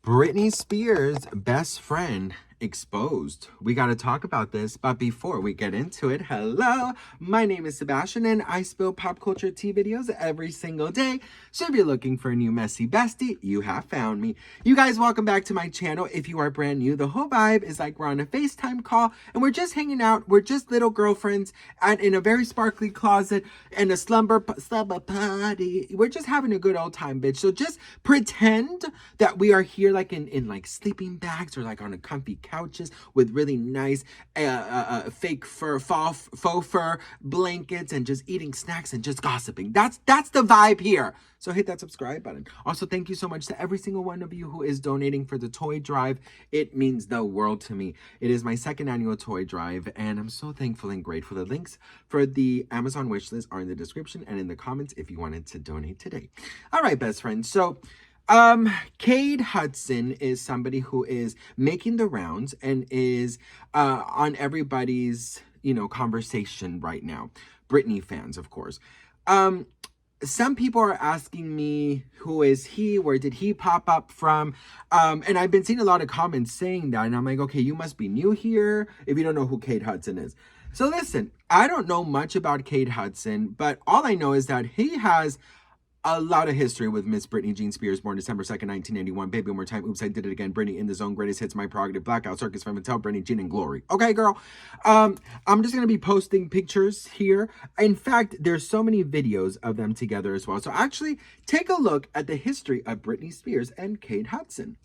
Britney Spears' best friend exposed. We got to talk about this, but before we get into it, hello, my name is Sebastian and I spill pop culture tea videos every single day. So if you're looking for a new messy bestie, you have found me. You guys, welcome back to my channel. If you are brand new, the whole vibe is like we're on a FaceTime call and we're just hanging out. We're just little girlfriends in a very sparkly closet and a slumber party. We're just having a good old time, bitch. So just pretend that we are here like in like sleeping bags or like on a comfy couches with really nice fake fur, faux fur blankets and just eating snacks and just gossiping. That's the vibe here. So hit that subscribe button. Also, thank you so much to every single one of you who is donating for the toy drive. It means the world to me. It is my second annual toy drive, and I'm so thankful and grateful. The links for the Amazon wishlist are in the description and in the comments if you wanted to donate today. All right, best friends. So Cade Hudson is somebody who is making the rounds and is on everybody's, conversation right now. Britney fans, of course. Some people are asking me, who is he? Where did he pop up from? And I've been seeing a lot of comments saying that. And I'm like, okay, you must be new here if you don't know who Cade Hudson is. So listen, I don't know much about Cade Hudson, but all I know is that he has a lot of history with Miss Britney Jean Spears, born December 2nd, 1981. Baby, one more time. Oops, I did it again. Britney in the Zone, greatest hits, my prerogative, Blackout, Circus, Femme Fatale, Britney Jean, and Glory. Okay, girl. I'm just going to be posting pictures here. In fact, there's so many videos of them together as well. So actually, take a look at the history of Britney Spears and Cade Hudson.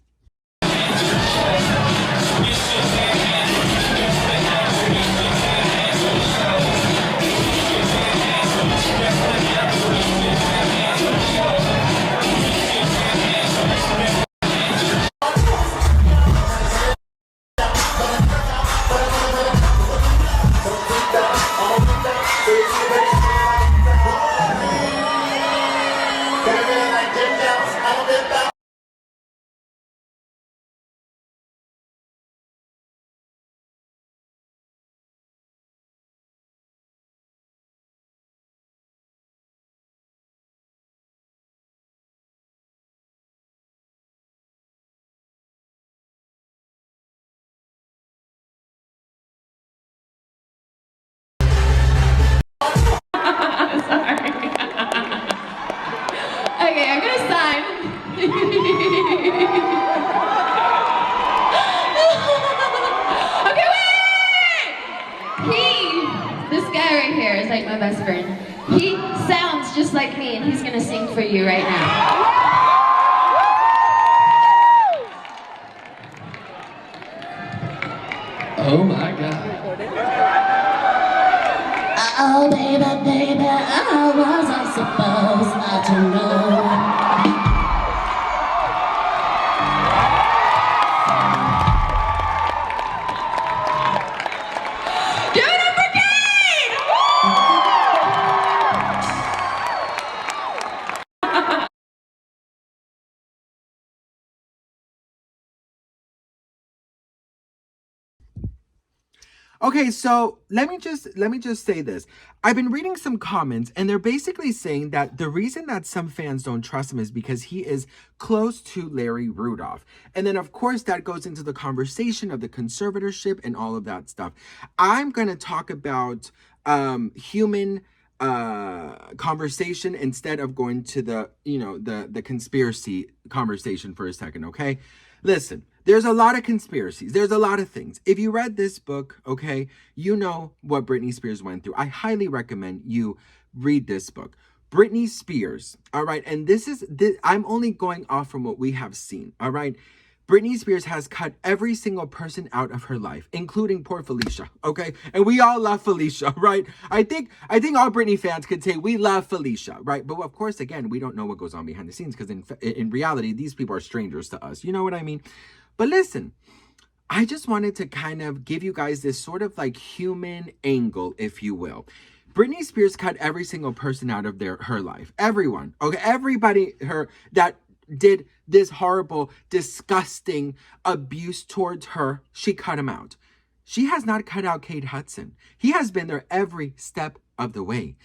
Okay, I'm gonna sign. Okay, wait! This guy right here is like my best friend. He sounds just like me, and he's gonna sing for you right now. Oh my God. Oh, baby, baby, I wasn't supposed not to know. Give it up for Cade! Okay, so let me just say this. I've been reading some comments and they're basically saying that the reason that some fans don't trust him is because he is close to Larry Rudolph. And then of course that goes into the conversation of the conservatorship and all of that stuff. I'm going to talk about human conversation instead of going to the conspiracy conversation for a second, okay? Listen, there's a lot of conspiracies. There's a lot of things. If you read this book, okay, you know what Britney Spears went through. I highly recommend you read this book. Britney Spears, all right? And I'm only going off from what we have seen, all right? Britney Spears has cut every single person out of her life, including poor Felicia, okay? And we all love Felicia, right? I think all Britney fans could say we love Felicia, right? But of course, again, we don't know what goes on behind the scenes because in reality, these people are strangers to us. You know what I mean? But listen, I just wanted to kind of give you guys this sort of like human angle, if you will. Britney Spears cut every single person out of her life. Everyone, okay? Everybody that did this horrible, disgusting abuse towards her, she cut him out. She has not cut out Cade Hudson. He has been there every step of the way.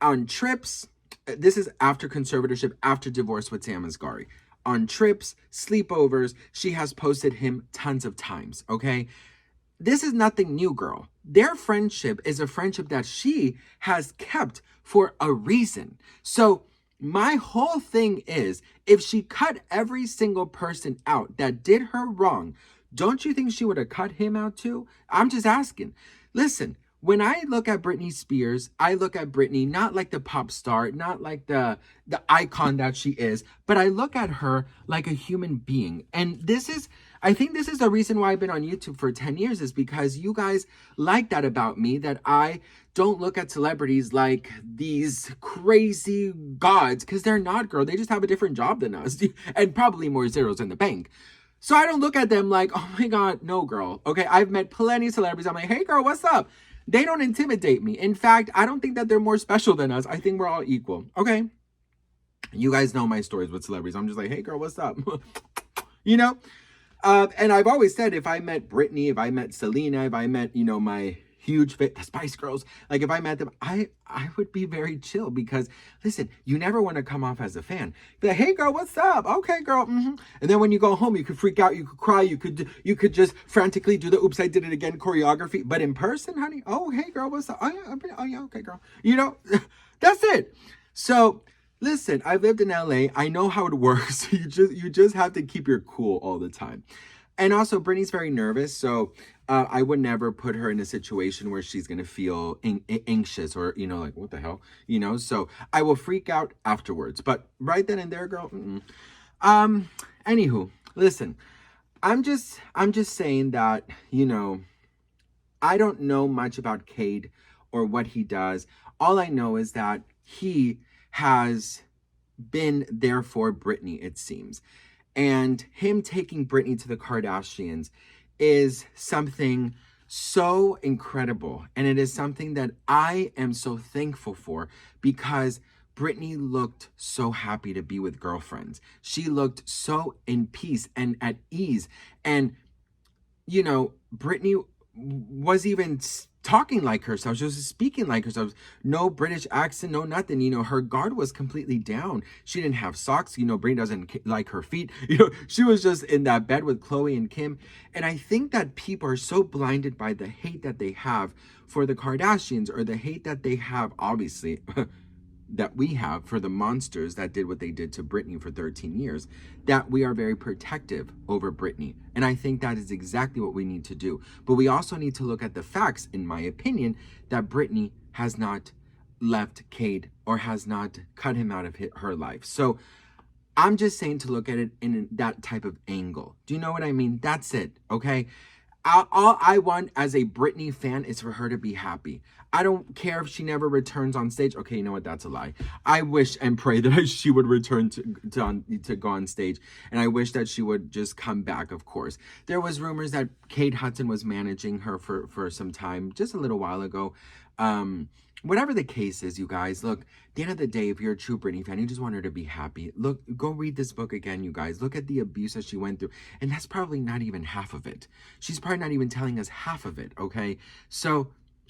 On trips, this is after conservatorship, after divorce with Sam Asghari. on trips, sleepovers. She has posted him tons of times, okay? This is nothing new, girl. Their friendship is a friendship that she has kept for a reason. So, my whole thing is if she cut every single person out that did her wrong, don't you think she would have cut him out too? I'm just asking. Listen, when I look at Britney Spears, I look at Britney not like the pop star, not like the icon that she is, but I look at her like a human being. And I think this is the reason why I've been on YouTube for 10 years is because you guys like that about me, that I don't look at celebrities like these crazy gods, because they're not, girl. They just have a different job than us and probably more zeros in the bank. So I don't look at them like, oh my God, no, girl. Okay, I've met plenty of celebrities. I'm like, hey, girl, what's up? They don't intimidate me. In fact, I don't think that they're more special than us. I think we're all equal. Okay. You guys know my stories with celebrities. I'm just like, hey, girl, what's up? you know? And I've always said if I met Britney, if I met Selena, if I met, my huge the Spice Girls, like if I met them, I would be very chill because listen, you never want to come off as a fan. Be like, hey girl, what's up? Okay, girl. And then when you go home, you could freak out, you could cry, you could just frantically do the oops, I did it again choreography. But in person, honey, oh hey girl, what's up? Oh yeah, okay, girl. That's it. So listen, I've lived in LA. I know how it works. You just have to keep your cool all the time. And also, Britney's very nervous, so I would never put her in a situation where she's gonna feel anxious or like what the hell, So I will freak out afterwards. But right then and there, girl. Anywho, listen, I'm just saying that I don't know much about Cade or what he does. All I know is that he has been there for Britney, it seems. And him taking Britney to the Kardashians is something so incredible. And it is something that I am so thankful for because Britney looked so happy to be with girlfriends. She looked so in peace and at ease. And, Britney was even talking like herself. She was speaking like herself. No British accent, no nothing. Her guard was completely down. She didn't have socks. Britney doesn't like her feet. She was just in that bed with Khloe and Kim. And I think that people are so blinded by the hate that they have for the Kardashians or the hate that they have, obviously, that we have for the monsters that did what they did to Britney for 13 years, that we are very protective over Britney. And I think that is exactly what we need to do. But we also need to look at the facts, in my opinion, that Britney has not left Cade or has not cut him out of her life. So I'm just saying to look at it in that type of angle. Do you know what I mean? That's it, okay? All I want as a Britney fan is for her to be happy. I don't care if she never returns on stage. Okay, you know what? That's a lie. I wish and pray that she would return to go on stage. And I wish that she would just come back, of course. There was rumors that Kate Hudson was managing her for some time, just a little while ago. Whatever the case is, you guys, look, at the end of the day, if you're a true Britney fan, you just want her to be happy. Look, go read this book again, you guys. Look at the abuse that she went through. And that's probably not even half of it. She's probably not even telling us half of it, okay? So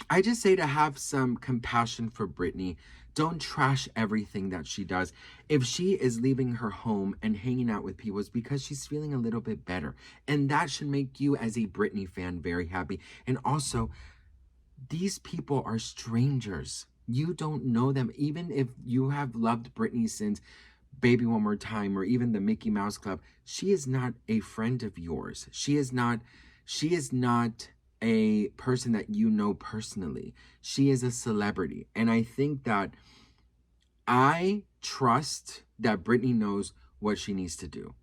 I just say to have some compassion for Britney. Don't trash everything that she does. If she is leaving her home and hanging out with people, it's because she's feeling a little bit better. And that should make you as a Britney fan very happy. And also, these people are strangers. You don't know them. Even if you have loved Britney since Baby One More Time or even the Mickey Mouse Club, she is not a friend of yours. She is not a person that you know personally. She is a celebrity. And I think that I trust that Britney knows what she needs to do.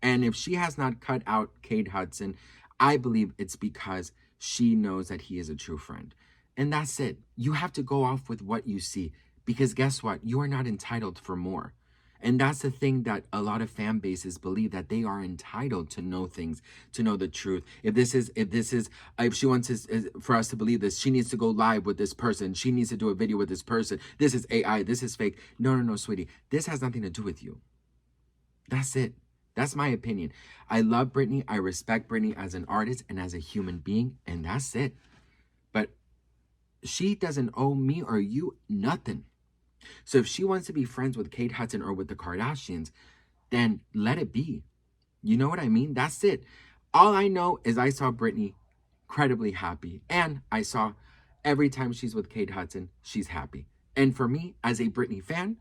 And if she has not cut out Cade Hudson, I believe it's because she knows that he is a true friend. And that's it. You have to go off with what you see because guess what? You are not entitled for more. And that's the thing that a lot of fan bases believe, that they are entitled to know things, to know the truth. If she wants for us to believe this, she needs to go live with this person. She needs to do a video with this person. This is AI. This is fake. No, sweetie. This has nothing to do with you. That's it. That's my opinion. I love Britney. I respect Britney as an artist and as a human being. And that's it. But she doesn't owe me or you nothing. So if she wants to be friends with Kate Hudson or with the Kardashians, then let it be. You know what I mean? That's it. All I know is I saw Britney incredibly happy. And I saw every time she's with Cade Hudson, she's happy. And for me, as a Britney fan,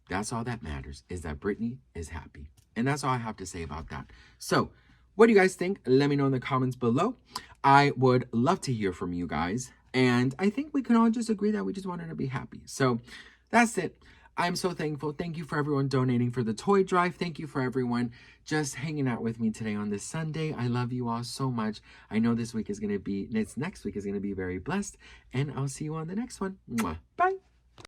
that's all that matters, is that Britney is happy. And that's all I have to say about that. So, what do you guys think? Let me know in the comments below. I would love to hear from you guys. And I think we can all just agree that we just want her to be happy. So, that's it. I'm so thankful. Thank you for everyone donating for the toy drive. Thank you for everyone just hanging out with me today on this Sunday. I love you all so much. I know this next week is going to be very blessed. And I'll see you on the next one. Mwah. Bye.